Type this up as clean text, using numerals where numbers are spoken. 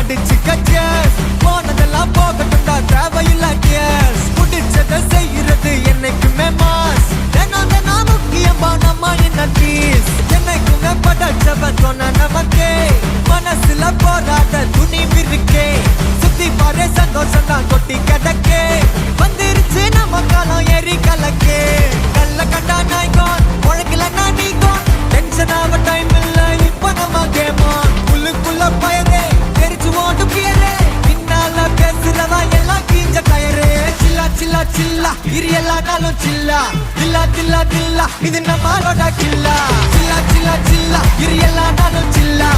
அடிச்சுக்க cheers. போனதெல்லாம் போகட்டும்டா தேவையில்ல tears. புடிச்சதை செய்யறது என்னைக்குமே மாஸ். தினம் தினம் முக்கியமா நம்ம என்ன பீஸ். என்னைக்குமே படைச்சவன் சொன்ன நமக்கே மனசுல போராட துணிவு இருக்கே. சுத்தி பாரு சந்தோஷம் தான் கொட்டி கிடக்கே. வந்துருச்சு நம்ம காலம் ஏறி கலக்கே. கல்ல கண்டா நாய்கோன் உழக்கலன்னா நீ கோன். டென்ஷன் ஆக டைம் இல்ல இப்ப நம்ம கேமான். உள்ளுக்குள்ள பயரே தெரிச்சு ஓட்டு பியரே. பின்னால பேசுறதா எல்லாம் கீஞ்ச டயரே. சில்லா சில்லா சில்லா இரு எல்லா நாளும் சில்லா. தில்லா தில்லா தில்லா இது நம்மளோட கில்லா. சில்லா சில்லா சில்லா இரு எல்லா நாளும் சில்லா.